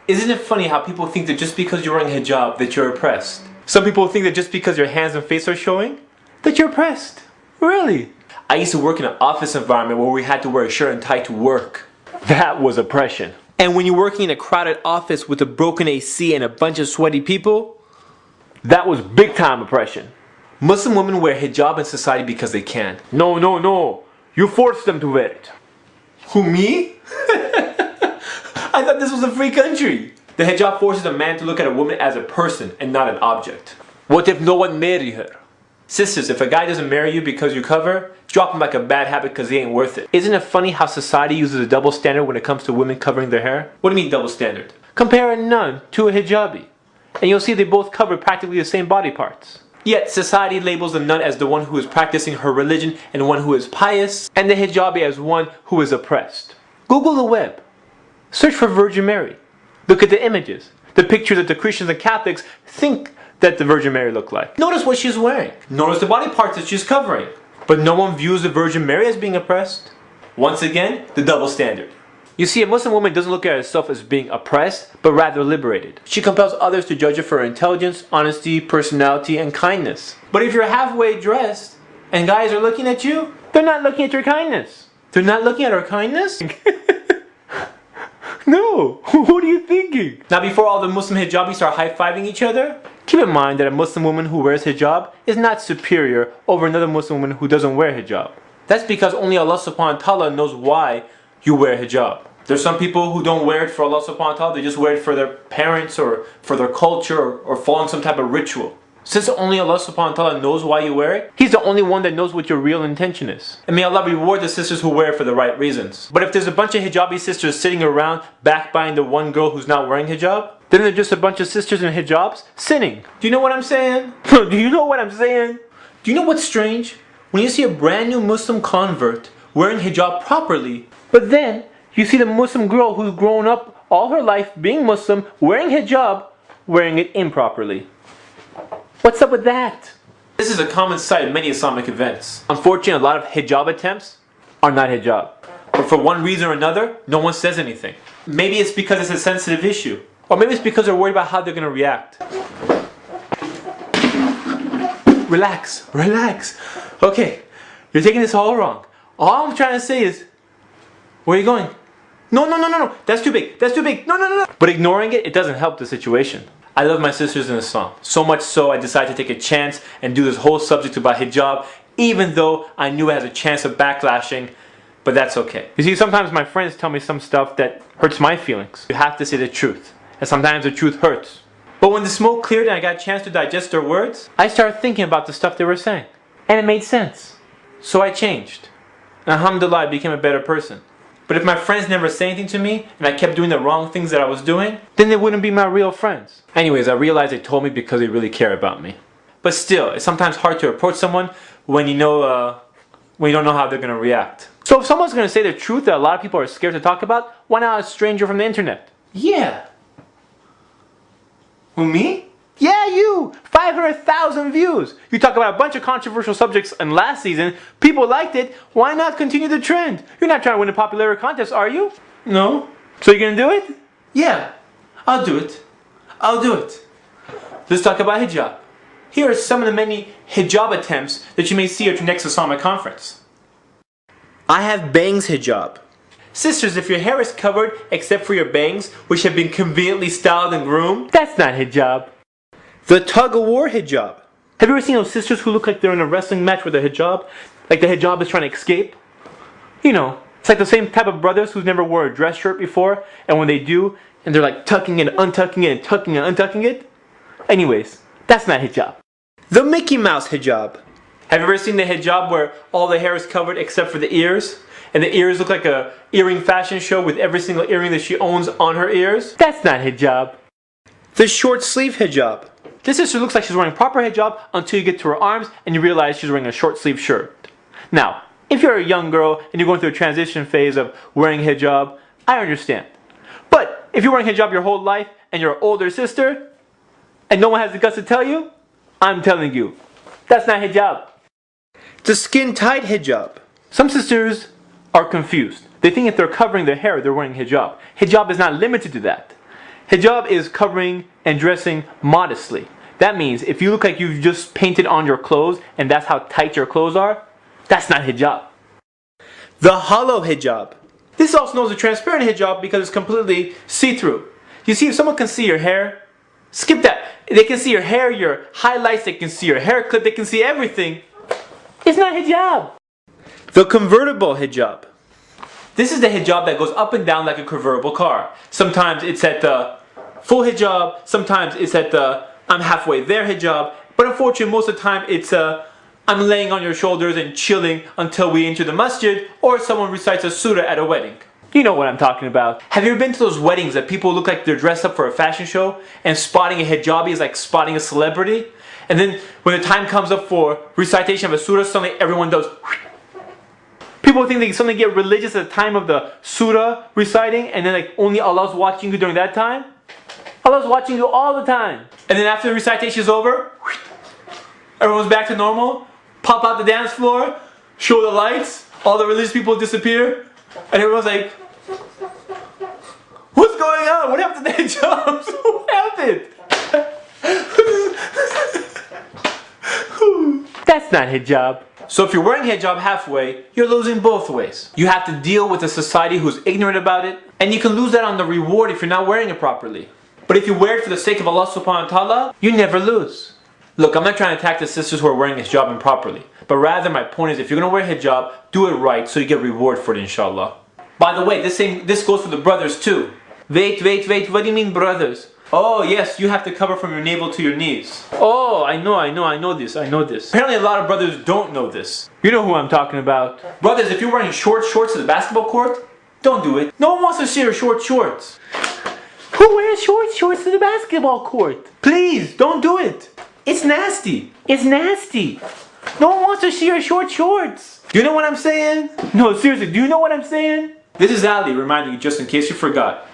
Isn't it funny how people think that just because you're wearing hijab that you're oppressed? Some people think that just because your hands and face are showing, that you're oppressed. Really? I used to work in an office environment where we had to wear a shirt and tie to work. That was oppression. And when you're working in a crowded office with a broken AC and a bunch of sweaty people, that was big time oppression. Muslim women wear hijab in society because they can. No, no, no. You forced them to wear it. Who, me? I thought this was a free country. The hijab forces a man to look at a woman as a person and not an object. What if no one married her? Sisters, if a guy doesn't marry you because you cover, drop him like a bad habit because he ain't worth it. Isn't it funny how society uses a double standard when it comes to women covering their hair? What do you mean double standard? Compare a nun to a hijabi, and you'll see they both cover practically the same body parts. Yet society labels the nun as the one who is practicing her religion and one who is pious, and the hijabi as one who is oppressed. Google the web. Search for Virgin Mary. Look at the images, the pictures that the Christians and Catholics think that the Virgin Mary looked like. Notice what she's wearing. Notice the body parts that she's covering. But no one views the Virgin Mary as being oppressed. Once again, the double standard. You see, a Muslim woman doesn't look at herself as being oppressed, but rather liberated. She compels others to judge her for her intelligence, honesty, personality, and kindness. But if you're halfway dressed, and guys are looking at you, they're not looking at your kindness. They're not looking at her kindness? No, what are you thinking? Now before all the Muslim hijabis start high-fiving each other, keep in mind that a Muslim woman who wears hijab is not superior over another Muslim woman who doesn't wear hijab. That's because only Allah subhanahu wa ta'ala knows why you wear hijab. There's some people who don't wear it for Allah subhanahu wa ta'ala, they just wear it for their parents or for their culture or following some type of ritual. Since only Allah subhanahu wa ta'ala knows why you wear it, He's the only one that knows what your real intention is. And may Allah reward the sisters who wear it for the right reasons. But if there's a bunch of hijabi sisters sitting around backbiting the one girl who's not wearing hijab, then they're just a bunch of sisters in hijabs sinning. Do you know what I'm saying? Do you know what I'm saying? Do you know what's strange? When you see a brand new Muslim convert wearing hijab properly, but then you see the Muslim girl who's grown up all her life being Muslim, wearing hijab, wearing it improperly. What's up with that? This is a common sight in many Islamic events. Unfortunately, a lot of hijab attempts are not hijab. But for one reason or another, no one says anything. Maybe it's because it's a sensitive issue. Or maybe it's because they're worried about how they're going to react. Relax, relax. Okay, you're taking this all wrong. All I'm trying to say is, where are you going? No, no, no, no, no. That's too big. That's too big. No, no, no, no. But ignoring it, it doesn't help the situation. I love my sisters in Islam. So much so I decided to take a chance and do this whole subject about hijab, even though I knew it has a chance of backlashing, but that's okay. You see, sometimes my friends tell me some stuff that hurts my feelings. You have to say the truth, and sometimes the truth hurts. But when the smoke cleared and I got a chance to digest their words, I started thinking about the stuff they were saying. And it made sense. So I changed. And alhamdulillah, I became a better person. But if my friends never say anything to me, and I kept doing the wrong things that I was doing, then they wouldn't be my real friends. Anyways, I realized they told me because they really care about me. But still, it's sometimes hard to approach someone when you know, when you don't know how they're going to react. So if someone's going to say the truth that a lot of people are scared to talk about, why not a stranger from the internet? Yeah. Who, me? Yeah, you! 500,000 views! You talk about a bunch of controversial subjects in last season, people liked it, why not continue the trend? You're not trying to win a popularity contest, are you? No. So you're gonna do it? Yeah, I'll do it. I'll do it. Let's talk about hijab. Here are some of the many hijab attempts that you may see at your next Islamic conference. I have bangs hijab. Sisters, if your hair is covered except for your bangs, which have been conveniently styled and groomed, that's not hijab. The tug-of-war hijab. Have you ever seen those sisters who look like they're in a wrestling match with a hijab? Like the hijab is trying to escape? You know, it's like the same type of brothers who's never wore a dress shirt before, and when they do, and they're like tucking it, untucking it, and tucking and untucking it. Anyways, that's not hijab. The Mickey Mouse hijab. Have you ever seen the hijab where all the hair is covered except for the ears? And the ears look like a earring fashion show with every single earring that she owns on her ears? That's not hijab. The short sleeve hijab. This sister looks like she's wearing proper hijab until you get to her arms and you realize she's wearing a short sleeve shirt. Now, if you're a young girl and you're going through a transition phase of wearing hijab, I understand. But if you're wearing hijab your whole life and you're an older sister and no one has the guts to tell you, I'm telling you, that's not hijab. The skin-tight hijab. Some sisters are confused. They think if they're covering their hair, they're wearing hijab. Hijab is not limited to that. Hijab is covering and dressing modestly. That means if you look like you've just painted on your clothes and that's how tight your clothes are, that's not hijab. The hollow hijab. This is also known as a transparent hijab because it's completely see-through. You see, if someone can see your hair, skip that. They can see your hair, your highlights, they can see your hair clip, they can see everything. It's not hijab. The convertible hijab. This is the hijab that goes up and down like a convertible car. Sometimes it's at the full hijab, sometimes it's at the I'm halfway there hijab, but unfortunately most of the time it's I'm laying on your shoulders and chilling until we enter the masjid, or someone recites a surah at a wedding. You know what I'm talking about. Have you ever been to those weddings that people look like they're dressed up for a fashion show and spotting a hijabi is like spotting a celebrity? And then when the time comes up for recitation of a surah, suddenly everyone does. People think they suddenly get religious at the time of the surah reciting, and then like only Allah's watching you during that time. Allah's watching you all the time. And then after the recitation is over, everyone's back to normal. Pop out the dance floor, show the lights, all the religious people disappear, and everyone's like, what's going on? What happened to the hijabs? What happened? That's not hijab. So if you're wearing hijab halfway, you're losing both ways. You have to deal with a society who's ignorant about it, and you can lose that on the reward if you're not wearing it properly. But if you wear it for the sake of Allah subhanahu wa ta'ala, you never lose. Look, I'm not trying to attack the sisters who are wearing hijab improperly, but rather my point is if you're going to wear hijab, do it right so you get reward for it, inshallah. By the way, this goes for the brothers too. Wait, what do you mean brothers? Oh yes, you have to cover from your navel to your knees. Oh, I know this. Apparently a lot of brothers don't know this. You know who I'm talking about. Brothers, if you're wearing short shorts to the basketball court, don't do it. No one wants to see your short shorts. Who wears short shorts to the basketball court? Please, don't do it. It's nasty. It's nasty. No one wants to see your short shorts. Do you know what I'm saying? No, seriously, do you know what I'm saying? This is Ali reminding you just in case you forgot.